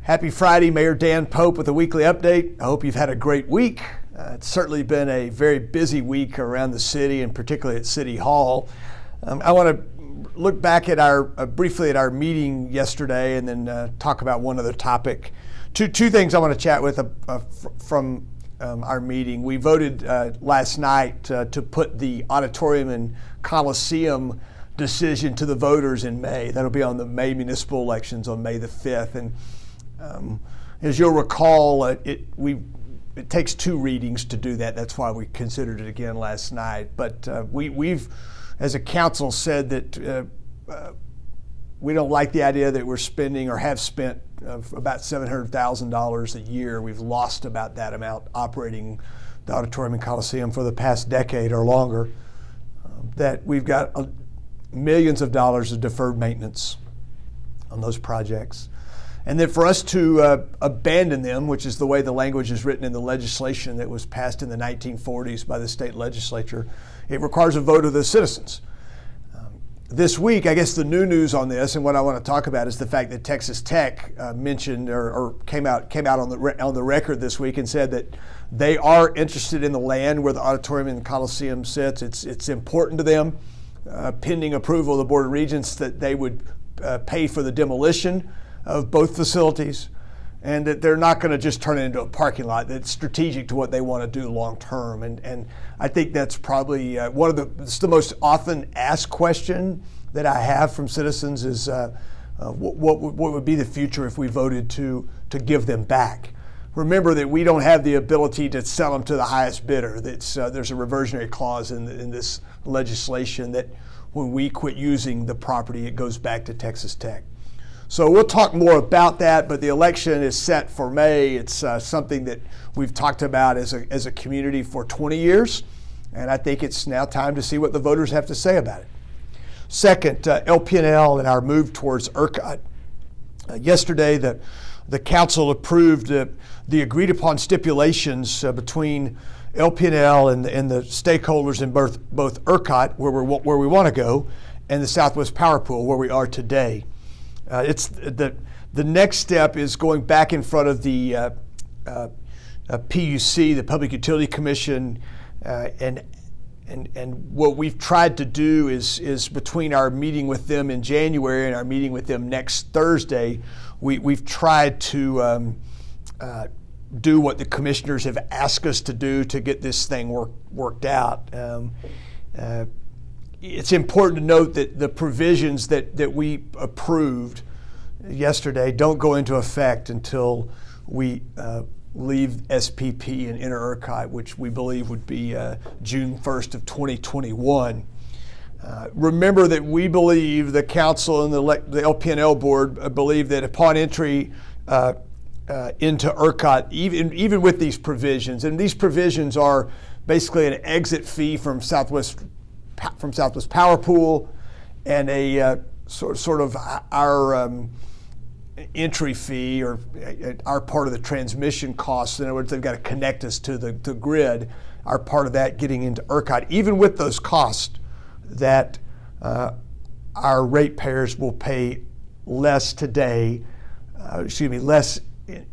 Happy Friday, Mayor Dan Pope with a weekly update. I hope you've had a great week. It's certainly been a very busy week around the city and particularly at City Hall. I want to look back at briefly at our meeting yesterday and then talk about one other topic. Two things I want to chat with from our meeting. We voted last night to put the Auditorium and Coliseum decision to the voters in May. That'll be on the May municipal elections on May the 5th. And as you'll recall, it takes two readings to do that. That's why we considered it again last night. But we've, as a council, said that we don't like the idea that we're spending or have spent about $700,000 a year. We've lost about that amount operating the Auditorium and Coliseum for the past decade or longer. That we've got millions of dollars of deferred maintenance on those projects. And that for us to abandon them, which is the way the language is written in the legislation that was passed in the 1940s by the state legislature, it requires a vote of the citizens. This week, I guess the new news on this, and what I want to talk about, is the fact that Texas Tech mentioned or came out on the record this week and said that they are interested in the land where the Auditorium and Coliseum sits. It's important to them, pending approval of the Board of Regents, that they would pay for the demolition of both facilities, and that they're not going to just turn it into a parking lot. That's strategic to what they want to do long term. And I think that's probably it's the most often asked question that I have from citizens is what would be the future if we voted to give them back. Remember that we don't have the ability to sell them to the highest bidder. There's a reversionary clause in this legislation that when we quit using the property, it goes back to Texas Tech. So we'll talk more about that, but the election is set for May. It's something that we've talked about as a community for 20 years, and I think it's now time to see what the voters have to say about it. Second, LP&L and our move towards ERCOT. Yesterday, the council approved the agreed upon stipulations between LP&L and the stakeholders in both ERCOT, where we want to go, and the Southwest Power Pool, where we are today. It's the next step is going back in front of the PUC, the Public Utility Commission, and what we've tried to do is between our meeting with them in January and our meeting with them next Thursday, we've tried to do what the commissioners have asked us to do to get this thing worked out. It's important to note that the provisions that we approved yesterday don't go into effect until we leave SPP and enter ERCOT, which we believe would be June 1st of 2021. Remember that we believe, the council and the LP&L board believe that upon entry into ERCOT, even with these provisions, and these provisions are basically an exit fee from Southwest Power Pool and a sort of our entry fee, or our part of the transmission costs. In other words, they've got to connect us to the grid. Our part of that getting into ERCOT, even with those costs, that our ratepayers will pay less today. Less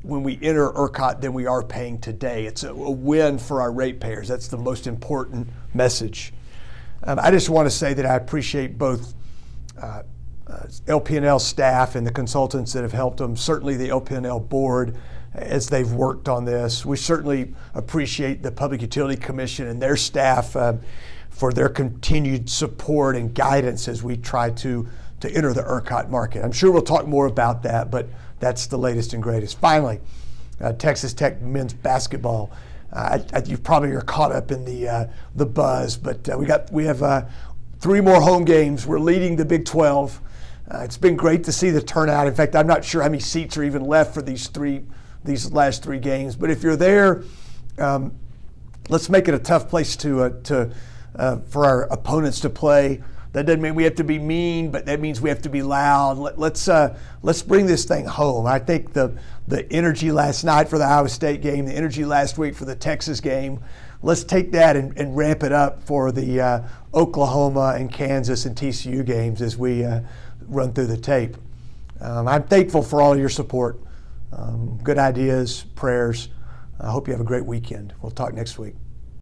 when we enter ERCOT than we are paying today. It's a win for our ratepayers. That's the most important message. I just want to say that I appreciate both LP&L staff and the consultants that have helped them, certainly the LP&L board as they've worked on this. We certainly appreciate the Public Utility Commission and their staff for their continued support and guidance as we try to enter the ERCOT market. I'm sure we'll talk more about that, but that's the latest and greatest. Finally, Texas Tech men's basketball. You probably are caught up in the buzz, but we have 3 more home games. We're leading the Big 12. It's been great to see the turnout. In fact, I'm not sure how many seats are even left for these last 3 games. But if you're there, let's make it a tough place for our opponents to play. That doesn't mean we have to be mean, but that means we have to be loud. Let's bring this thing home. I think the energy last night for the Iowa State game, the energy last week for the Texas game, let's take that and ramp it up for the Oklahoma and Kansas and TCU games as we run through the tape. I'm thankful for all your support. good ideas, prayers. I hope you have a great weekend. We'll talk next week.